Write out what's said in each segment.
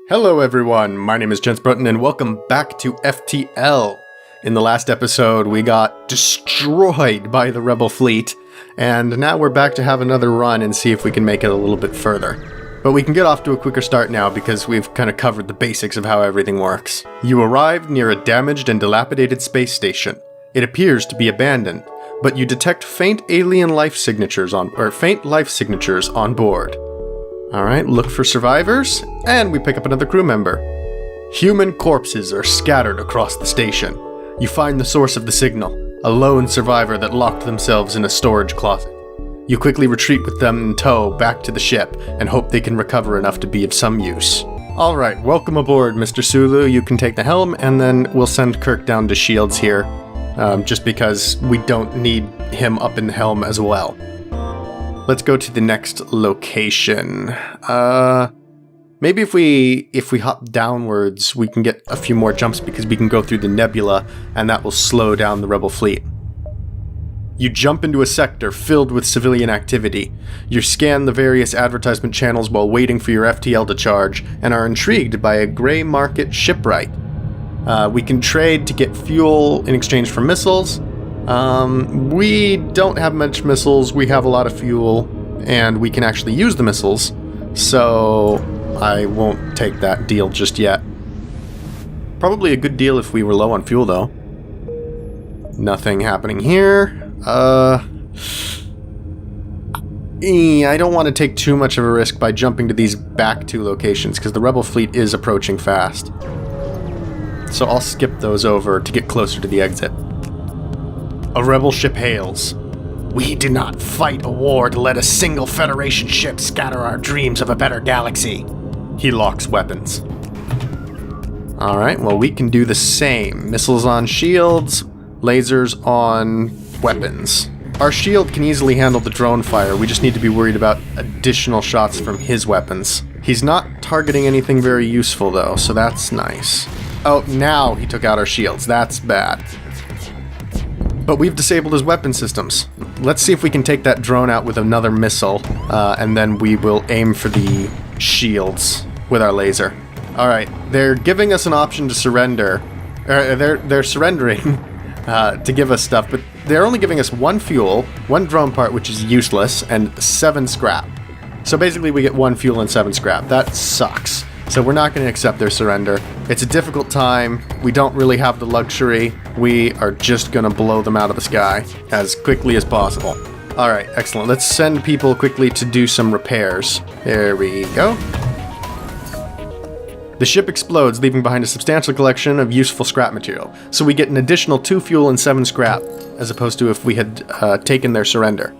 Hello everyone, my name is Jens Brunton and welcome back to FTL. In the last episode we got destroyed by the rebel fleet, and now we're back to have another run and see if we can make it a little bit further. But we can get off to a quicker start now because we've kind of covered the basics of how everything works. You arrived near a damaged and dilapidated space station. It appears to be abandoned, but you detect faint life signatures on board. Alright, look for survivors, and we pick up another crew member. Human corpses are scattered across the station. You find the source of the signal, a lone survivor that locked themselves in a storage closet. You quickly retreat with them in tow back to the ship, and hope they can recover enough to be of some use. Alright, welcome aboard, Mr. Sulu. You can take the helm, and then we'll send Kirk down to Shields here, just because we don't need him up in the helm as well. Let's go to the next location. Maybe if we hop downwards, we can get a few more jumps because we can go through the nebula, and that will slow down the rebel fleet. You jump into a sector filled with civilian activity. You scan the various advertisement channels while waiting for your FTL to charge, and are intrigued by a gray market shipwright. We can trade to get fuel in exchange for missiles. We don't have much missiles, we have a lot of fuel, and we can actually use the missiles, so I won't take that deal just yet. Probably a good deal if we were low on fuel, though. Nothing happening here. I don't want to take too much of a risk by jumping to these back two locations, because the rebel fleet is approaching fast. So I'll skip those over to get closer to the exit. A rebel ship hails. We do not fight a war to let a single Federation ship scatter our dreams of a better galaxy. He locks weapons. Alright, well we can do the same. Missiles on shields, lasers on weapons. Our shield can easily handle the drone fire, we just need to be worried about additional shots from his weapons. He's not targeting anything very useful though, so that's nice. Oh, now he took out our shields, that's bad. But we've disabled his weapon systems. Let's see if we can take that drone out with another missile, and then we will aim for the shields with our laser. Alright, they're giving us an option to surrender. They're surrendering to give us stuff, but they're only giving us 1 fuel, 1 drone part, which is useless, and 7 scrap. So basically we get 1 fuel and 7 scrap. That sucks. So we're not going to accept their surrender. It's a difficult time. We don't really have the luxury. We are just going to blow them out of the sky as quickly as possible. Alright, excellent. Let's send people quickly to do some repairs. There we go. The ship explodes, leaving behind a substantial collection of useful scrap material. So we get an additional 2 fuel and 7 scrap, as opposed to if we had taken their surrender.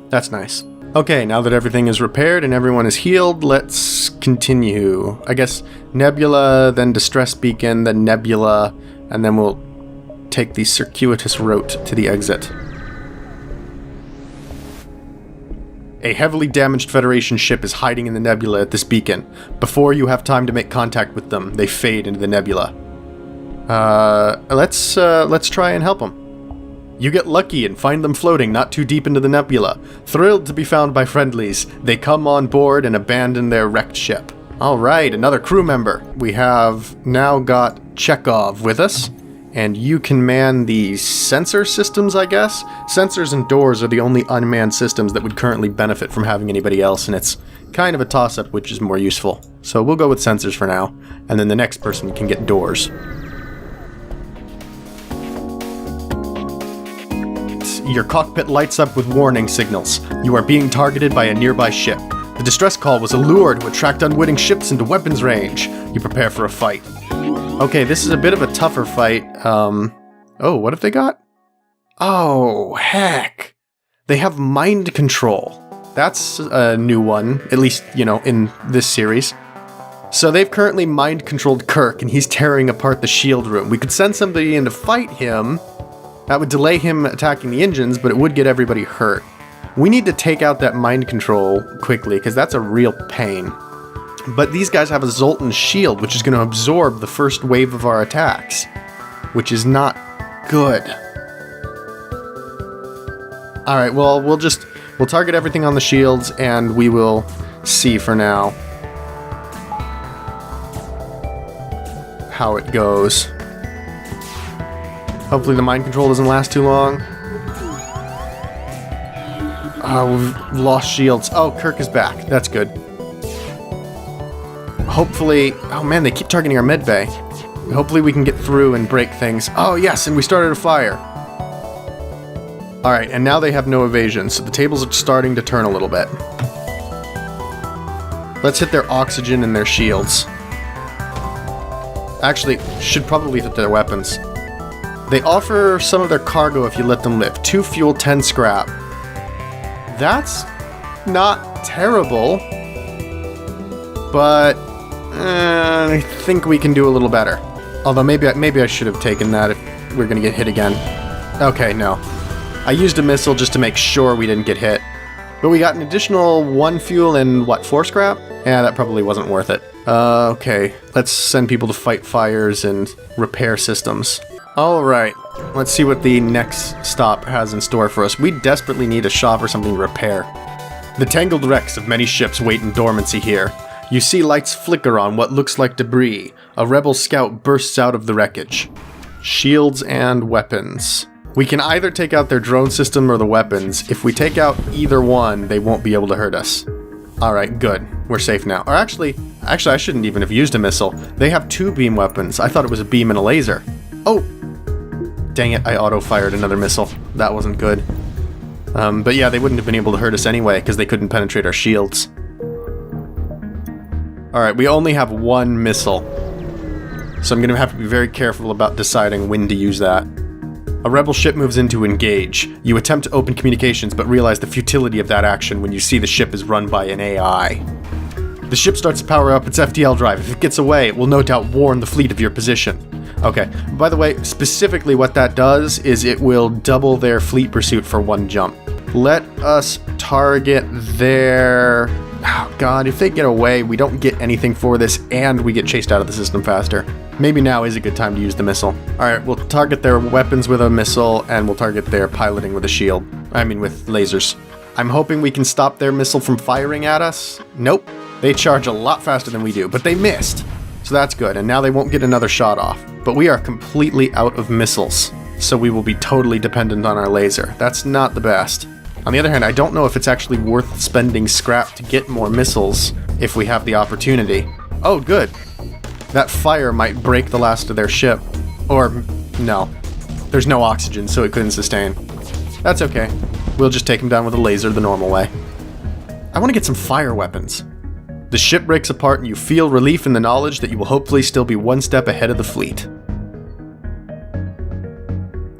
That's nice. Okay, now that everything is repaired and everyone is healed, let's continue. I guess Nebula, then Distress Beacon, then Nebula, and then we'll take the circuitous route to the exit. A heavily damaged Federation ship is hiding in the nebula at this beacon. Before you have time to make contact with them, they fade into the nebula. Let's try and help them. You get lucky and find them floating not too deep into the nebula. Thrilled to be found by friendlies, they come on board and abandon their wrecked ship. Alright, another crew member. We have now got Chekhov with us, and you can man the sensor systems, I guess? Sensors and doors are the only unmanned systems that would currently benefit from having anybody else, and it's kind of a toss-up which is more useful. So we'll go with sensors for now, and then the next person can get doors. Your cockpit lights up with warning signals. You are being targeted by a nearby ship. The distress call was a lure to attract unwitting ships into weapons range. You prepare for a fight. Okay, this is a bit of a tougher fight. Oh, what have they got? Oh, heck. They have mind control. That's a new one, at least, in this series. So they've currently mind-controlled Kirk, and he's tearing apart the shield room. We could send somebody in to fight him. That would delay him attacking the engines, but it would get everybody hurt. We need to take out that mind control quickly, because that's a real pain. But these guys have a Zoltan shield, which is going to absorb the first wave of our attacks, which is not good. Alright, well, we'll target everything on the shields, and we will see for now. how it goes. Hopefully the mind control doesn't last too long. Oh, we've lost shields. Oh, Kirk is back. That's good. Hopefully... Oh man, they keep targeting our med bay. Hopefully we can get through and break things. Oh yes, and we started a fire. Alright, and now they have no evasion, so the tables are starting to turn a little bit. Let's hit their oxygen and their shields. Actually, should probably hit their weapons. They offer some of their cargo if you let them live. 2 fuel, 10 scrap. That's not terrible, but I think we can do a little better. Although maybe I should have taken that if we're gonna get hit again. Okay, no. I used a missile just to make sure we didn't get hit. But we got an additional 1 fuel and, what, 4 scrap? Yeah, that probably wasn't worth it. Okay, let's send people to fight fires and repair systems. Alright, let's see what the next stop has in store for us. We desperately need a shop or something to repair. The tangled wrecks of many ships wait in dormancy here. You see lights flicker on what looks like debris. A rebel scout bursts out of the wreckage. Shields and weapons. We can either take out their drone system or the weapons. If we take out either one, they won't be able to hurt us. Alright, good. We're safe now. Or actually, I shouldn't even have used a missile. They have 2 beam weapons. I thought it was a beam and a laser. Oh! Dang it, I auto-fired another missile. That wasn't good. But yeah, they wouldn't have been able to hurt us anyway, because they couldn't penetrate our shields. Alright, we only have 1 missile. So I'm going to have to be very careful about deciding when to use that. A rebel ship moves in to engage. You attempt to open communications, but realize the futility of that action when you see the ship is run by an AI. The ship starts to power up its FTL drive. If it gets away, it will no doubt warn the fleet of your position. Okay, by the way, specifically what that does is it will double their fleet pursuit for 1 jump. Let us target their... Oh god, if they get away, we don't get anything for this, and we get chased out of the system faster. Maybe now is a good time to use the missile. Alright, we'll target their weapons with a missile, and we'll target their piloting with a shield. I mean, with lasers. I'm hoping we can stop their missile from firing at us. Nope. They charge a lot faster than we do, but they missed. So that's good, and now they won't get another shot off. But we are completely out of missiles, so we will be totally dependent on our laser. That's not the best. On the other hand, I don't know if it's actually worth spending scrap to get more missiles if we have the opportunity. Oh, good. That fire might break the last of their ship. Or, no. There's no oxygen, so it couldn't sustain. That's okay. We'll just take them down with a laser the normal way. I want to get some fire weapons. The ship breaks apart and you feel relief in the knowledge that you will hopefully still be 1 step ahead of the fleet.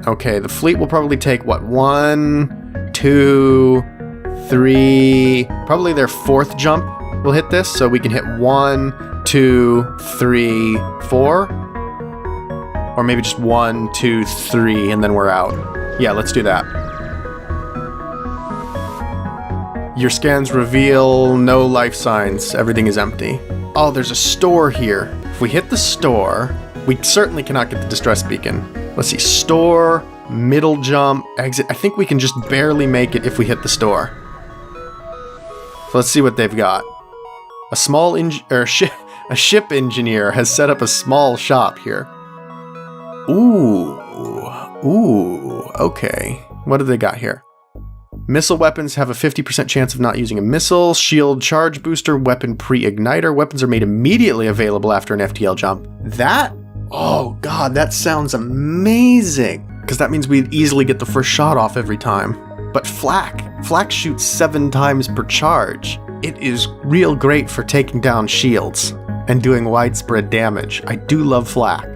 Okay, the fleet will probably take, what, 1, 2, 3... Probably their 4th jump will hit this, so we can hit 1, 2, 3, 4? Or maybe just 1, 2, 3, and then we're out. Yeah, let's do that. Your scans reveal no life signs. Everything is empty. Oh, there's a store here. If we hit the store, we certainly cannot get the distress beacon. Let's see, store, middle jump, exit. I think we can just barely make it if we hit the store. So let's see what they've got. A small a ship engineer has set up a small shop here. Ooh, okay. What do they got here? Missile weapons have a 50% chance of not using a missile. Shield charge booster, weapon pre-igniter. Weapons are made immediately available after an FTL jump. That? Oh god, that sounds amazing. Because that means we'd easily get the first shot off every time. But flak. Flak shoots 7 times per charge. It is real great for taking down shields and doing widespread damage. I do love flak.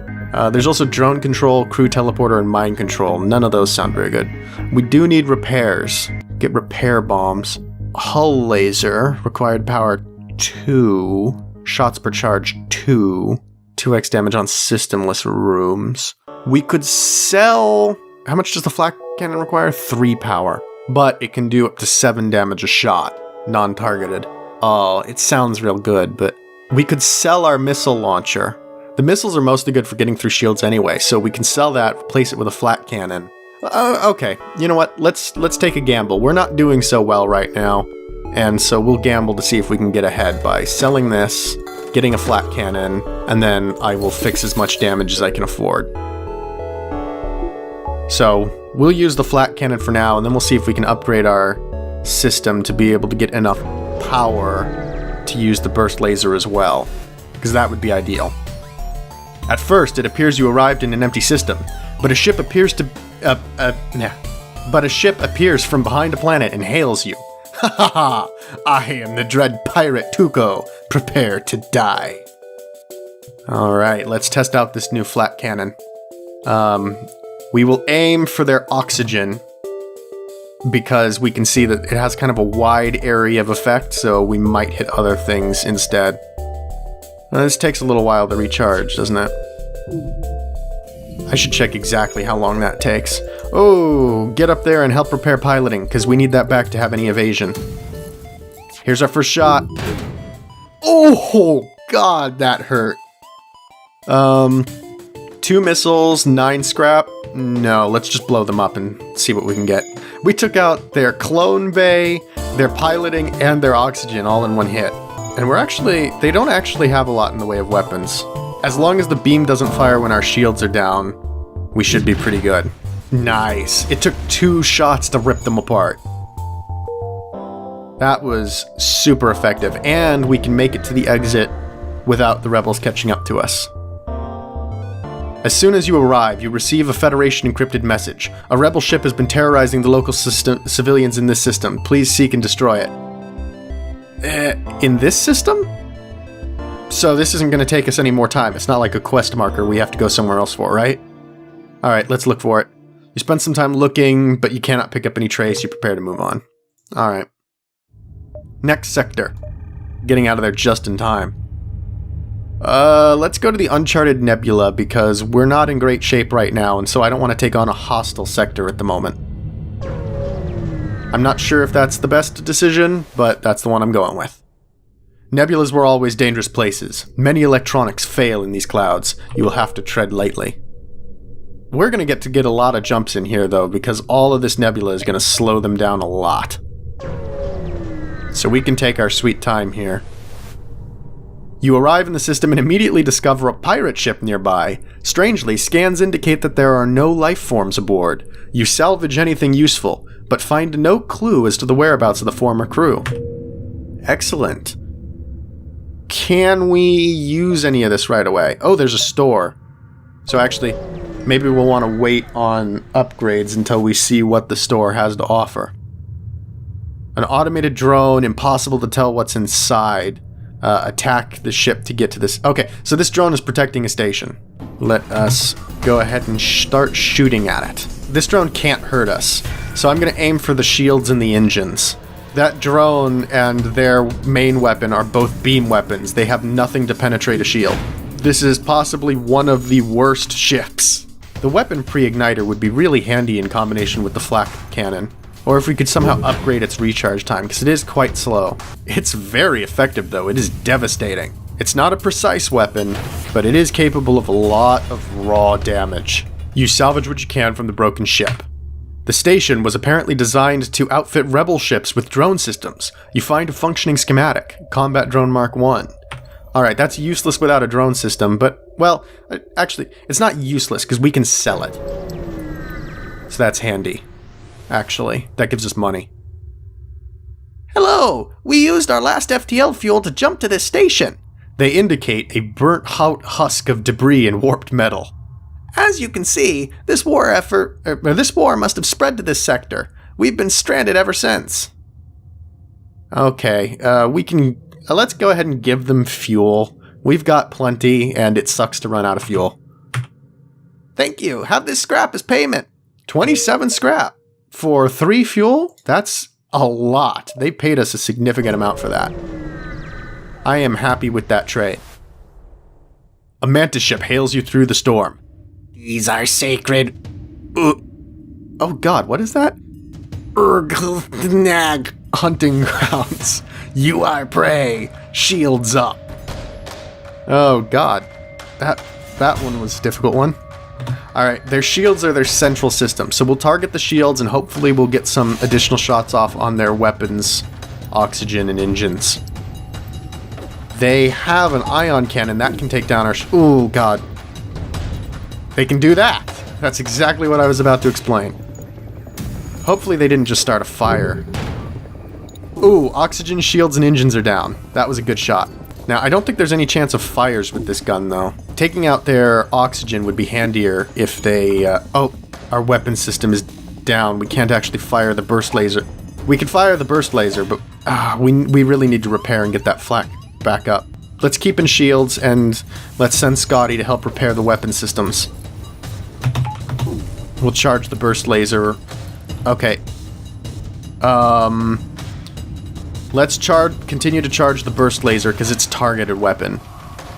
There's also drone control, crew teleporter, and mine control. None of those sound very good. We do need repairs. Get repair bombs. Hull laser. Required power 2. Shots per charge 2. 2x damage on systemless rooms. We could sell... How much does the flak cannon require? 3 power. But it can do up to 7 damage a shot. Non-targeted. Oh, it sounds real good, but... We could sell our missile launcher. The missiles are mostly good for getting through shields anyway, so we can sell that, replace it with a flak cannon. Okay, you know what? Let's take a gamble. We're not doing so well right now, and so we'll gamble to see if we can get ahead by selling this getting a flat cannon, and then I will fix as much damage as I can afford. So we'll use the flat cannon for now, and then we'll see if we can upgrade our system to be able to get enough power to use the burst laser as well, because that would be ideal. At first, it appears you arrived in an empty system, but a ship appears from behind a planet and hails you. Ha ha ha! I am the dread pirate Tuco. Prepare to die. Alright, let's test out this new flat cannon. We will aim for their oxygen, because we can see that it has kind of a wide area of effect, so we might hit other things instead. This takes a little while to recharge, doesn't it? I should check exactly how long that takes. Oh, get up there and help repair piloting, because we need that back to have any evasion. Here's our first shot. Oh, God, that hurt. 2 missiles, 9 scrap. No, let's just blow them up and see what we can get. We took out their clone bay, their piloting, and their oxygen all in one hit. And they don't actually have a lot in the way of weapons. As long as the beam doesn't fire when our shields are down, we should be pretty good. Nice. It took 2 shots to rip them apart. That was super effective, and we can make it to the exit without the rebels catching up to us. As soon as you arrive, you receive a Federation encrypted message. A rebel ship has been terrorizing the local civilians in this system. Please seek and destroy it. In this system? So this isn't going to take us any more time. It's not like a quest marker we have to go somewhere else for, right? Alright, let's look for it. You spend some time looking, but you cannot pick up any trace. You prepare to move on. Alright. Next sector. Getting out of there just in time. Let's go to the Uncharted Nebula, because we're not in great shape right now, and so I don't want to take on a hostile sector at the moment. I'm not sure if that's the best decision, but that's the one I'm going with. Nebulas were always dangerous places. Many electronics fail in these clouds. You will have to tread lightly. We're going to get a lot of jumps in here, though, because all of this nebula is going to slow them down a lot. So we can take our sweet time here. You arrive in the system and immediately discover a pirate ship nearby. Strangely, scans indicate that there are no life forms aboard. You salvage anything useful, but find no clue as to the whereabouts of the former crew. Excellent. Can we use any of this right away? Oh, there's a store. So actually, maybe we'll want to wait on upgrades until we see what the store has to offer. An automated drone, impossible to tell what's inside. Attack the ship to get to this. Okay, so this drone is protecting a station. Let us go ahead and start shooting at it. This drone can't hurt us, so I'm going to aim for the shields and the engines. That drone and their main weapon are both beam weapons. They have nothing to penetrate a shield. This is possibly one of the worst ships. The weapon pre-igniter would be really handy in combination with the flak cannon. Or if we could somehow upgrade its recharge time, because it is quite slow. It's very effective, though. It is devastating. It's not a precise weapon, but it is capable of a lot of raw damage. You salvage what you can from the broken ship. The station was apparently designed to outfit rebel ships with drone systems. You find a functioning schematic, Combat Drone Mark 1. Alright, that's useless without a drone system, but, well, actually, it's not useless, because we can sell it. So that's handy. Actually, that gives us money. Hello! We used our last FTL fuel to jump to this station. They indicate a burnt-out husk of debris and warped metal. As you can see, this war must have spread to this sector. We've been stranded ever since. Okay, let's go ahead and give them fuel. We've got plenty, and it sucks to run out of fuel. Thank you. Have this scrap as payment. 27 scrap. For 3 fuel? That's a lot. They paid us a significant amount for that. I am happy with that trade. A mantis ship hails you through the storm. These are sacred... Oh god, what is that? Hunting grounds. You are prey. Shields up. Oh god. That one was a difficult one. Alright, their shields are their central system, so we'll target the shields and hopefully we'll get some additional shots off on their weapons, oxygen, and engines. They have an ion cannon that can take down our... Ooh, God. They can do that. That's exactly what I was about to explain. Hopefully they didn't just start a fire. Ooh, oxygen shields and engines are down. That was a good shot. Now, I don't think there's any chance of fires with this gun, though. Taking out their oxygen would be handier if they... oh, our weapon system is down. We can't actually fire the burst laser. We can fire the burst laser, but we really need to repair and get that flak back up. Let's keep in shields, and let's send Scotty to help repair the weapon systems. We'll charge the burst laser. Okay. Let's continue to charge the burst laser, because it's a targeted weapon.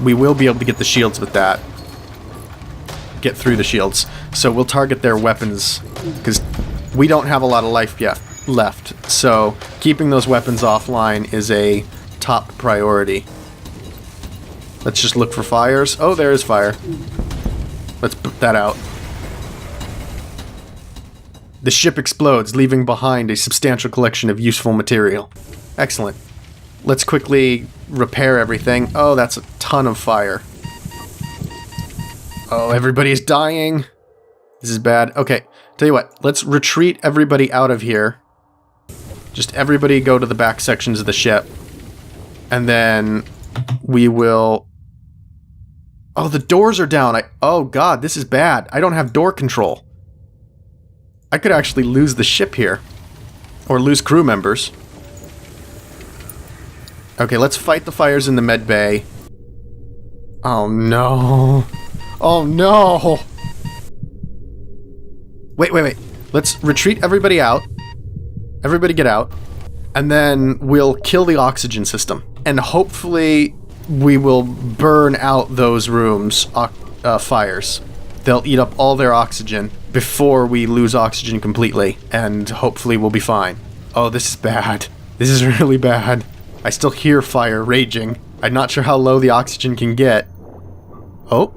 We will be able to get the shields with that. Get through the shields. So we'll target their weapons, because we don't have a lot of life left. So keeping those weapons offline is a top priority. Let's just look for fires. Oh, there is fire. Let's put that out. The ship explodes, leaving behind a substantial collection of useful material. Excellent. Let's quickly repair everything. Oh, that's a ton of fire. Oh, everybody's dying. This is bad. Okay, tell you what. Let's retreat everybody out of here. Just everybody go to the back sections of the ship. And then we will... Oh, the doors are down. Oh, God, this is bad. I don't have door control. I could actually lose the ship here. Or lose crew members. Okay, let's fight the fires in the med bay. Oh, no. Oh, no. Wait. Let's retreat everybody out. Everybody get out. And then we'll kill the oxygen system. And hopefully we will burn out those rooms' fires. They'll eat up all their oxygen before we lose oxygen completely. And hopefully we'll be fine. Oh, this is bad. This is really bad. I still hear fire raging. I'm not sure how low the oxygen can get. Oh.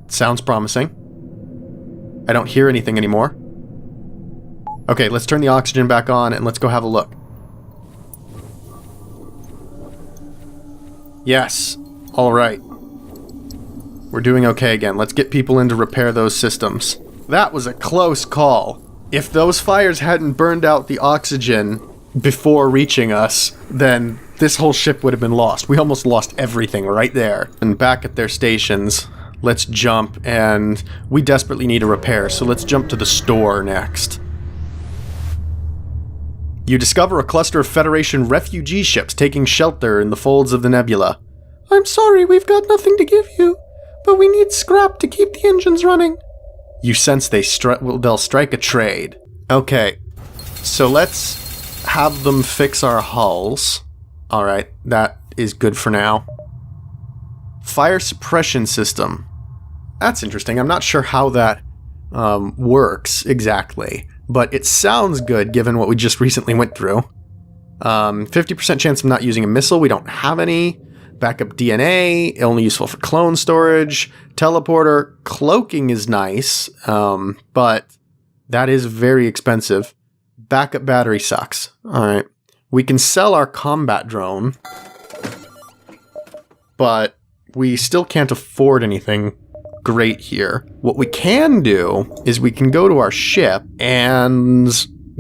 Sounds promising. I don't hear anything anymore. Okay, let's turn the oxygen back on and let's go have a look. Yes. Alright. We're doing okay again. Let's get people in to repair those systems. That was a close call. If those fires hadn't burned out the oxygen before reaching us, then this whole ship would have been lost. We almost lost everything right there. And back at their stations, let's jump, and we desperately need a repair, so let's jump to the store next. You discover a cluster of Federation refugee ships taking shelter in the folds of the nebula. I'm sorry, we've got nothing to give you, but we need scrap to keep the engines running. You sense they'll strike a trade. Okay, so let's have them fix our hulls. Alright, that is good for now. Fire suppression system. That's interesting. I'm not sure how that works exactly, but it sounds good given what we just recently went through. 50% chance of not using a missile. We don't have any. Backup DNA, only useful for clone storage. Teleporter, cloaking is nice, but that is very expensive. Backup battery sucks. Alright. We can sell our combat drone, but we still can't afford anything great here. What we can do is we can go to our ship and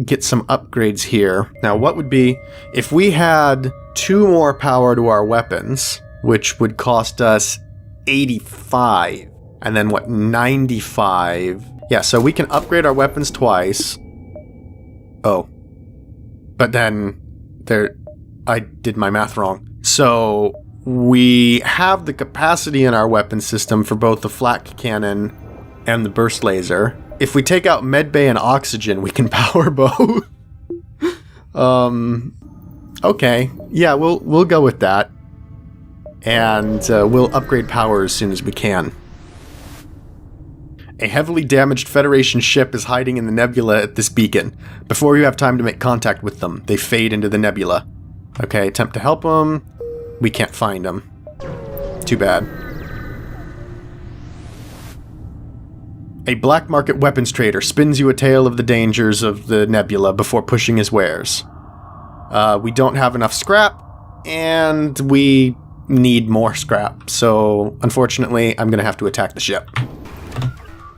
get some upgrades here. Now, what would be if we had 2 more power to our weapons, which would cost us 85, and then what, 95? Yeah, so we can upgrade our weapons twice. Oh. But then I did my math wrong. So we have the capacity in our weapon system for both the flak cannon and the burst laser. If we take out medbay and oxygen, we can power both. Okay. Yeah, we'll go with that. And we'll upgrade power as soon as we can. A heavily damaged Federation ship is hiding in the nebula at this beacon. Before you have time to make contact with them, they fade into the nebula. Okay, attempt to help them. We can't find them. Too bad. A black market weapons trader spins you a tale of the dangers of the nebula before pushing his wares. We don't have enough scrap, and we need more scrap. So, unfortunately, I'm going to have to attack the ship.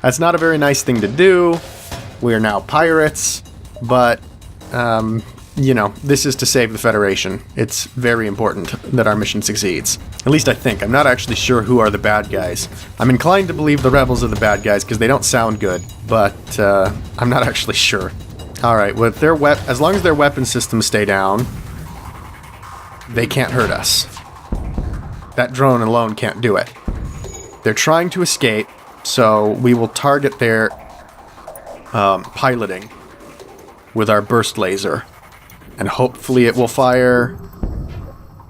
That's not a very nice thing to do. We are now pirates, but, you know, this is to save the Federation. It's very important that our mission succeeds. At least I think. I'm not actually sure who are the bad guys. I'm inclined to believe the rebels are the bad guys because they don't sound good, but I'm not actually sure. Alright, with their as long as their weapon systems stay down, they can't hurt us. That drone alone can't do it. They're trying to escape, so we will target their piloting with our burst laser. And hopefully it will fire.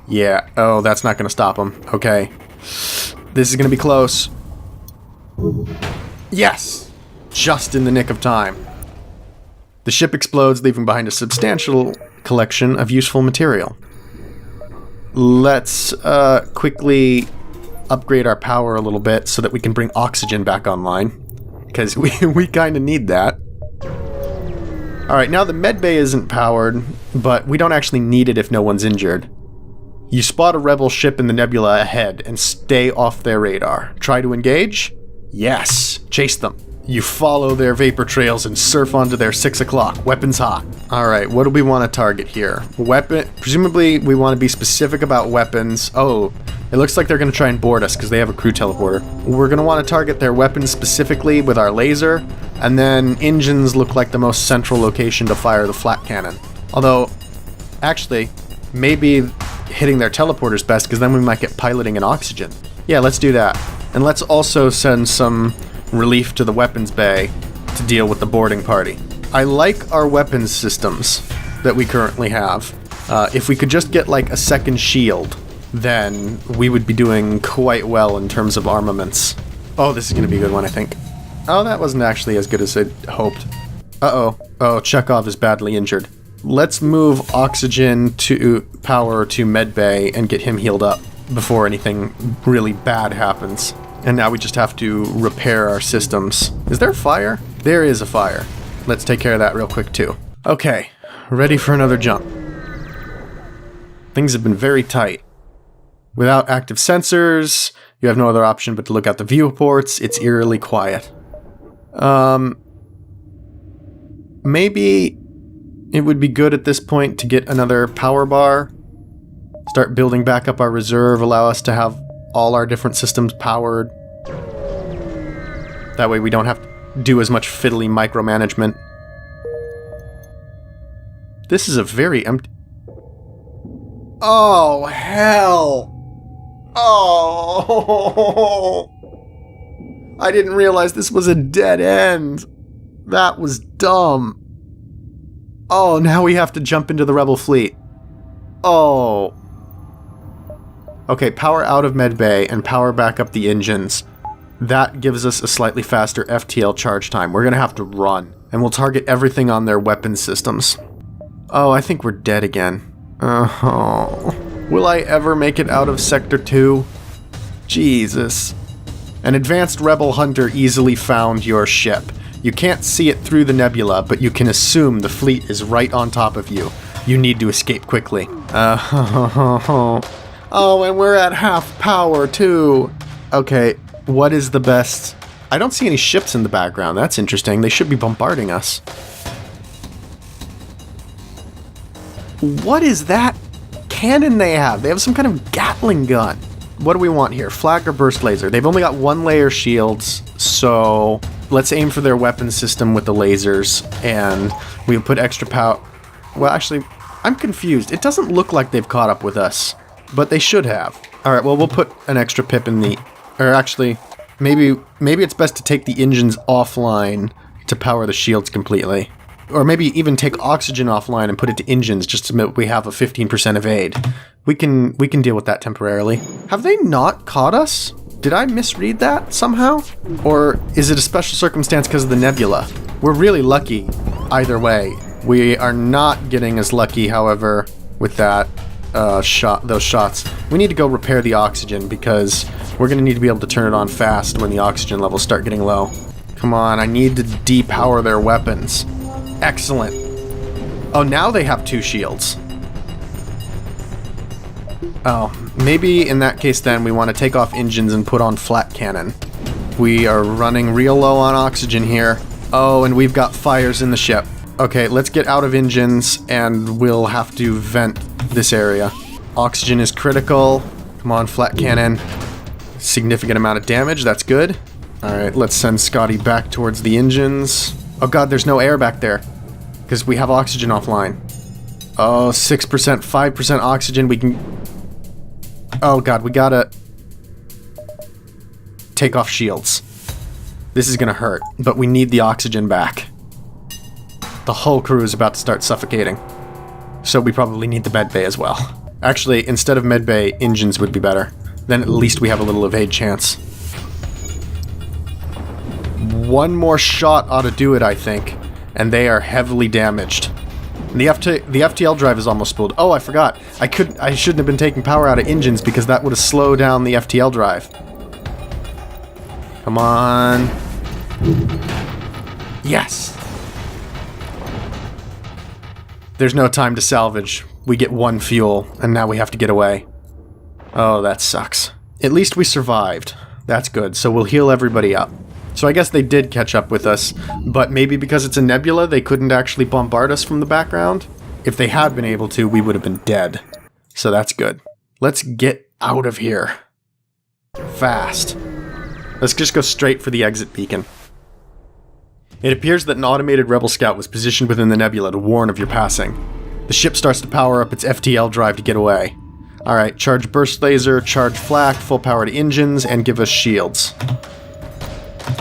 Yeah. Oh, that's not going to stop them. Okay. This is going to be close. Yes! Just in the nick of time. The ship explodes, leaving behind a substantial collection of useful material. Let's quickly upgrade our power a little bit so that we can bring oxygen back online. Because we kind of need that. Alright, now the medbay isn't powered, but we don't actually need it if no one's injured. You spot a rebel ship in the nebula ahead and stay off their radar. Try to engage? Yes. Chase them. You follow their vapor trails and surf onto their 6 o'clock. Weapons hot. Alright, what do we want to target here? Presumably we want to be specific about weapons. Oh, it looks like they're going to try and board us because they have a crew teleporter. We're going to want to target their weapons specifically with our laser, and then engines look like the most central location to fire the flat cannon. Although, actually, maybe hitting their teleporter's best because then we might get piloting and oxygen. Yeah, let's do that. And let's also send some relief to the weapons bay to deal with the boarding party. I like our weapons systems that we currently have. If we could just get like a second shield, then we would be doing quite well in terms of armaments. Oh, this is going to be a good one, I think. Oh, that wasn't actually as good as I hoped. Uh-oh. Oh, Chekhov is badly injured. Let's move oxygen to power to medbay and get him healed up before anything really bad happens. And now we just have to repair our systems. Is there a fire? There is a fire. Let's take care of that real quick too. Okay, ready for another jump. Things have been very tight. Without active sensors, you have no other option but to look out the viewports. It's eerily quiet. Maybe it would be good at this point to get another power bar. Start building back up our reserve, allow us to have all our different systems powered. That way we don't have to do as much fiddly micromanagement. This is a very empty... Oh, hell! Oh! I didn't realize this was a dead end. That was dumb. Oh, now we have to jump into the rebel fleet. Oh. Okay, power out of medbay and power back up the engines. That gives us a slightly faster FTL charge time. We're gonna have to run, and we'll target everything on their weapon systems. Oh, I think we're dead again. Oh. Will I ever make it out of Sector 2? Jesus. An advanced rebel hunter easily found your ship. You can't see it through the nebula, but you can assume the fleet is right on top of you. You need to escape quickly. Oh, and we're at half power, too. Okay, what is the best... I don't see any ships in the background. That's interesting. They should be bombarding us. What is that cannon they have? They have some kind of Gatling gun. What do we want here? Flak or burst laser? They've only got one layer shields, so let's aim for their weapon system with the lasers, and we'll put extra power... Well, actually, I'm confused. It doesn't look like they've caught up with us. But they should have. Alright, well, we'll put an extra pip in the... Or actually, maybe it's best to take the engines offline to power the shields completely. Or maybe even take oxygen offline and put it to engines just so that we have a 15% evade. We can deal with that temporarily. Have they not caught us? Did I misread that somehow? Or is it a special circumstance because of the nebula? We're really lucky either way. We are not getting as lucky, however, with that... those shots. We need to go repair the oxygen because we're going to need to be able to turn it on fast when the oxygen levels start getting low. Come on, I need to depower their weapons. Excellent. Oh, now they have 2 shields. Oh, maybe in that case then we want to take off engines and put on flat cannon. We are running real low on oxygen here. Oh, and we've got fires in the ship. Okay, let's get out of engines and we'll have to vent this area. Oxygen is critical. Come on, flat cannon. Significant amount of damage, that's good. Alright, let's send Scotty back towards the engines. Oh god, there's no air back there. Because we have oxygen offline. Oh, 6%, 5% oxygen, we can... Oh god, we gotta... take off shields. This is gonna hurt, but we need the oxygen back. The whole crew is about to start suffocating. So we probably need the medbay as well. Actually, instead of medbay, engines would be better. Then at least we have a little evade chance. One more shot ought to do it, I think. And they are heavily damaged. And the FTL drive is almost spooled. Oh, I forgot. I shouldn't have been taking power out of engines because that would have slowed down the FTL drive. Come on. Yes! There's no time to salvage. We get one fuel, and now we have to get away. Oh, that sucks. At least we survived. That's good, so we'll heal everybody up. So I guess they did catch up with us, but maybe because it's a nebula, they couldn't actually bombard us from the background? If they had been able to, we would have been dead. So that's good. Let's get out of here. Fast. Let's just go straight for the exit beacon. It appears that an automated rebel scout was positioned within the nebula to warn of your passing. The ship starts to power up its FTL drive to get away. Alright, charge burst laser, charge flak, full power to engines, and give us shields.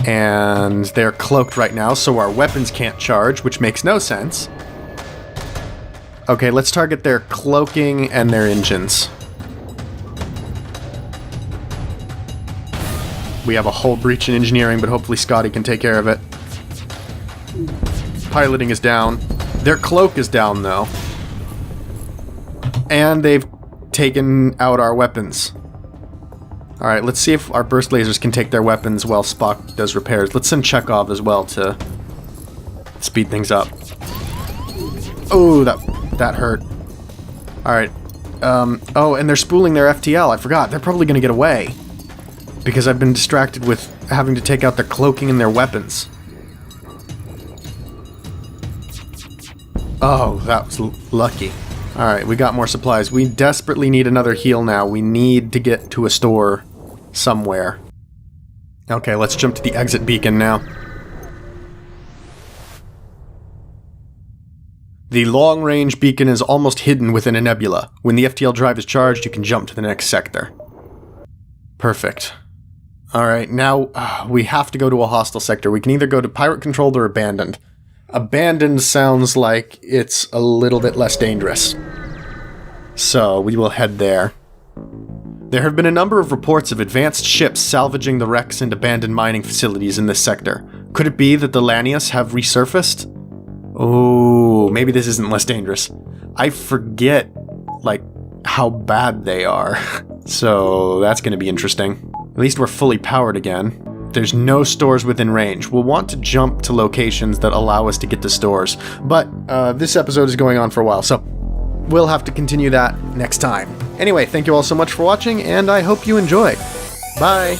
And they're cloaked right now, so our weapons can't charge, which makes no sense. Okay, let's target their cloaking and their engines. We have a hull breach in engineering, but hopefully Scotty can take care of it. Piloting is down. Their cloak is down, though. And they've taken out our weapons. Alright, let's see if our burst lasers can take their weapons while Spock does repairs. Let's send Chekhov as well to speed things up. Oh, that hurt. Alright. Oh, and they're spooling their FTL. I forgot. They're probably going to get away. Because I've been distracted with having to take out their cloaking and their weapons. Oh, that was lucky. Alright, we got more supplies. We desperately need another heal now. We need to get to a store somewhere. Okay, let's jump to the exit beacon now. The long-range beacon is almost hidden within a nebula. When the FTL drive is charged, you can jump to the next sector. Perfect. Alright, now we have to go to a hostile sector. We can either go to pirate-controlled or abandoned. Abandoned sounds like it's a little bit less dangerous. So, we will head there. There have been a number of reports of advanced ships salvaging the wrecks and abandoned mining facilities in this sector. Could it be that the Lanius have resurfaced? Oh, maybe this isn't less dangerous. I forget, like, how bad they are. So, that's going to be interesting. At least we're fully powered again. There's no stores within range. We'll want to jump to locations that allow us to get to stores. But this episode is going on for a while, so we'll have to continue that next time. Anyway, thank you all so much for watching, and I hope you enjoy. Bye!